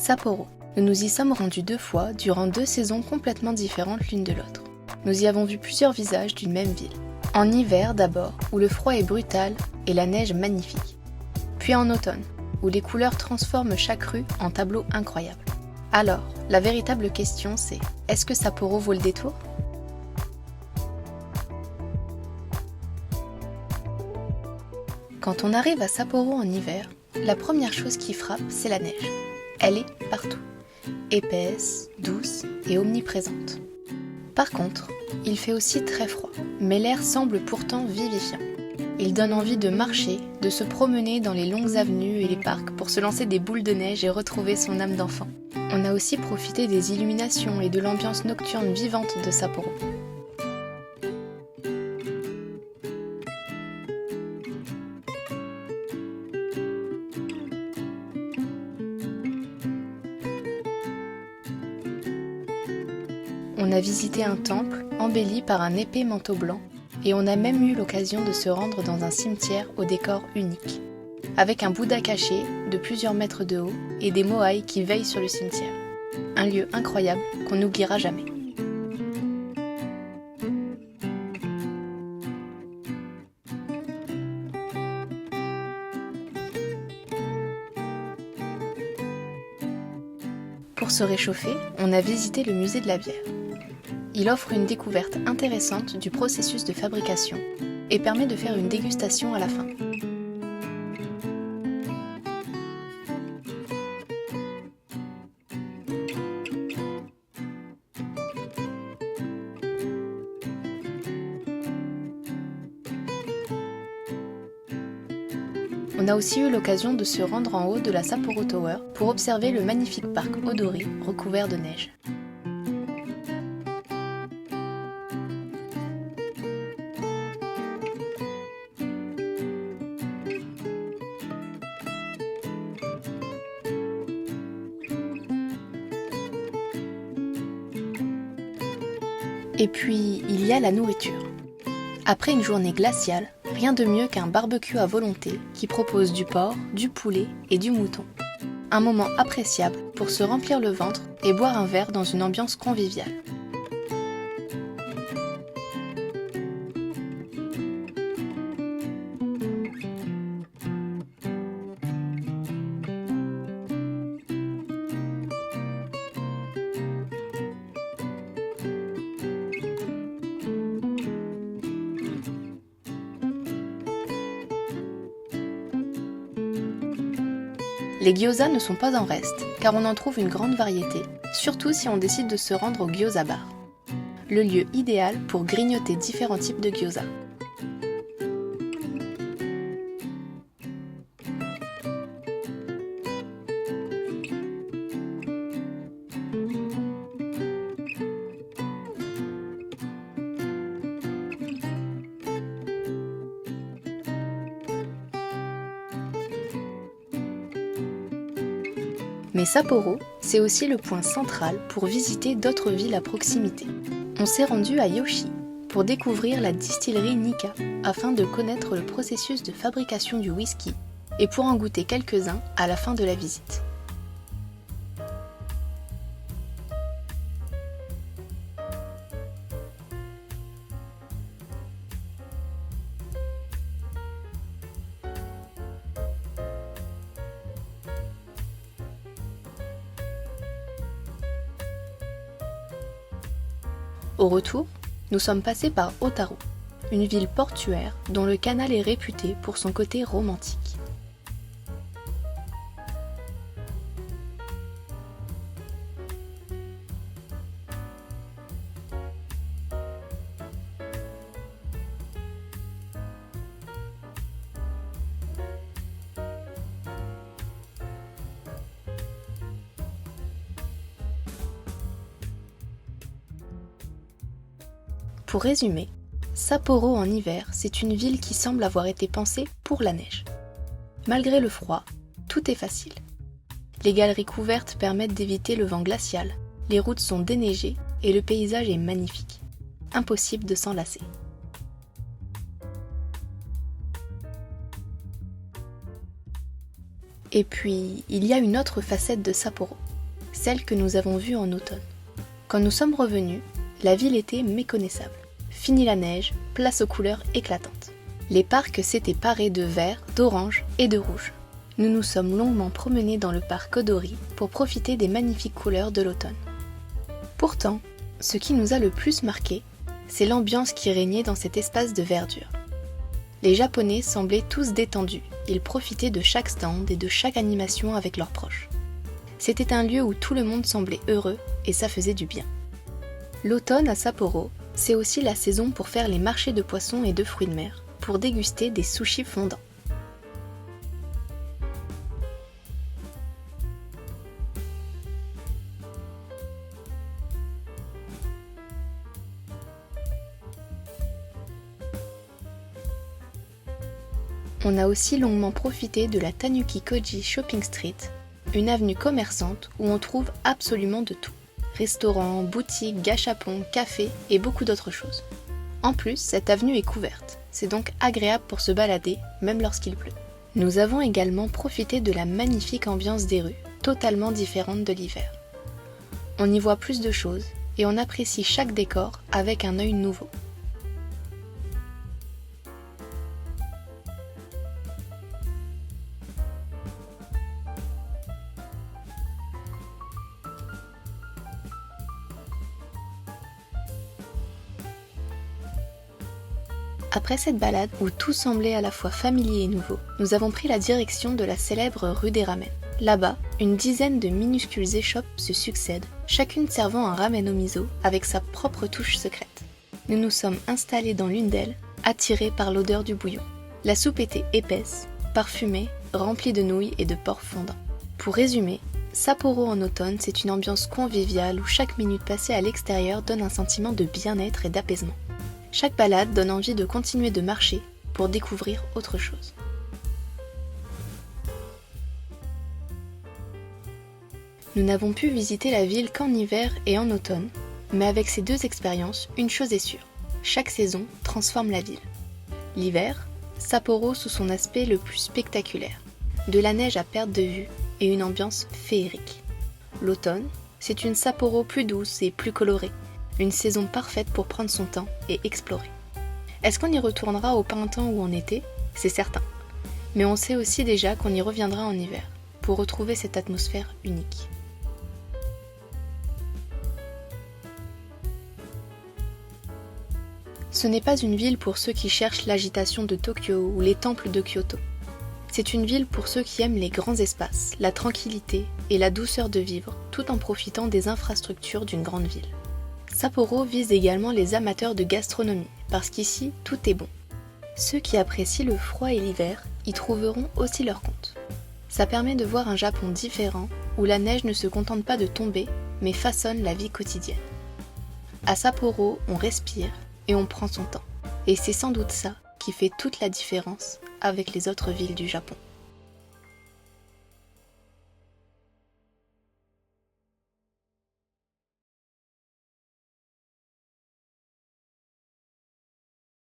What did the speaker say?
Sapporo. Nous nous y sommes rendus 2 fois durant 2 saisons complètement différentes l'une de l'autre. Nous y avons vu plusieurs visages d'une même ville. En hiver d'abord, où le froid est brutal et la neige magnifique. Puis en automne, où les couleurs transforment chaque rue en tableau incroyable. Alors, la véritable question c'est, est-ce que Sapporo vaut le détour ? Quand on arrive à Sapporo en hiver, la première chose qui frappe, c'est la neige. Elle est partout, épaisse, douce et omniprésente. Par contre, il fait aussi très froid, mais l'air semble pourtant vivifiant. Il donne envie de marcher, de se promener dans les longues avenues et les parcs pour se lancer des boules de neige et retrouver son âme d'enfant. On a aussi profité des illuminations et de l'ambiance nocturne vivante de Sapporo. On a visité un temple embelli par un épais manteau blanc et on a même eu l'occasion de se rendre dans un cimetière au décor unique, avec un Bouddha caché de plusieurs mètres de haut et des moaïs qui veillent sur le cimetière. Un lieu incroyable qu'on n'oubliera jamais. Pour se réchauffer, on a visité le musée de la bière. Il offre une découverte intéressante du processus de fabrication et permet de faire une dégustation à la fin. On a aussi eu l'occasion de se rendre en haut de la Sapporo Tower pour observer le magnifique parc Odori recouvert de neige. Et puis, il y a la nourriture. Après une journée glaciale, rien de mieux qu'un barbecue à volonté qui propose du porc, du poulet et du mouton. Un moment appréciable pour se remplir le ventre et boire un verre dans une ambiance conviviale. Les gyoza ne sont pas en reste, car on en trouve une grande variété, surtout si on décide de se rendre au gyoza bar. Le lieu idéal pour grignoter différents types de gyoza. Mais Sapporo, c'est aussi le point central pour visiter d'autres villes à proximité. On s'est rendu à Yoshi pour découvrir la distillerie Nikka afin de connaître le processus de fabrication du whisky et pour en goûter quelques-uns à la fin de la visite. Au retour, nous sommes passés par Otaru, une ville portuaire dont le canal est réputé pour son côté romantique. Pour résumer, Sapporo en hiver, c'est une ville qui semble avoir été pensée pour la neige. Malgré le froid, tout est facile. Les galeries couvertes permettent d'éviter le vent glacial, les routes sont déneigées et le paysage est magnifique. Impossible de s'en lasser. Et puis, il y a une autre facette de Sapporo. celle que nous avons vue en automne. Quand nous sommes revenus, la ville était méconnaissable. Fini la neige, place aux couleurs éclatantes. Les parcs s'étaient parés de vert, d'orange et de rouge. Nous nous sommes longuement promenés dans le parc Odori pour profiter des magnifiques couleurs de l'automne. Pourtant, ce qui nous a le plus marqué, c'est l'ambiance qui régnait dans cet espace de verdure. Les Japonais semblaient tous détendus, ils profitaient de chaque stand et de chaque animation avec leurs proches. C'était un lieu où tout le monde semblait heureux et ça faisait du bien. L'automne à Sapporo, c'est aussi la saison pour faire les marchés de poissons et de fruits de mer, pour déguster des sushis fondants. On a aussi longuement profité de la Tanuki-Koji Shopping Street, une avenue commerçante où on trouve absolument de tout. Restaurants, boutiques, gâchapons, cafés et beaucoup d'autres choses. En plus, cette avenue est couverte, c'est donc agréable pour se balader, même lorsqu'il pleut. Nous avons également profité de la magnifique ambiance des rues, totalement différente de l'hiver. On y voit plus de choses et on apprécie chaque décor avec un œil nouveau. Après cette balade où tout semblait à la fois familier et nouveau, nous avons pris la direction de la célèbre rue des Ramen. Là-bas, une dizaine de minuscules échoppes se succèdent, chacune servant un ramen au miso avec sa propre touche secrète. Nous nous sommes installés dans l'une d'elles, attirés par l'odeur du bouillon. La soupe était épaisse, parfumée, remplie de nouilles et de porc fondant. Pour résumer, Sapporo en automne, c'est une ambiance conviviale où chaque minute passée à l'extérieur donne un sentiment de bien-être et d'apaisement. Chaque balade donne envie de continuer de marcher pour découvrir autre chose. Nous n'avons pu visiter la ville qu'en hiver et en automne, mais avec ces deux expériences, une chose est sûre, chaque saison transforme la ville. L'hiver, Sapporo sous son aspect le plus spectaculaire, de la neige à perte de vue et une ambiance féerique. L'automne, c'est une Sapporo plus douce et plus colorée, une saison parfaite pour prendre son temps et explorer. Est-ce qu'on y retournera au printemps ou en été ? C'est certain. Mais on sait aussi déjà qu'on y reviendra en hiver, pour retrouver cette atmosphère unique. Ce n'est pas une ville pour ceux qui cherchent l'agitation de Tokyo ou les temples de Kyoto. C'est une ville pour ceux qui aiment les grands espaces, la tranquillité et la douceur de vivre, tout en profitant des infrastructures d'une grande ville. Sapporo vise également les amateurs de gastronomie, parce qu'ici, tout est bon. Ceux qui apprécient le froid et l'hiver y trouveront aussi leur compte. Ça permet de voir un Japon différent, où la neige ne se contente pas de tomber, mais façonne la vie quotidienne. À Sapporo, on respire et on prend son temps. Et c'est sans doute ça qui fait toute la différence avec les autres villes du Japon.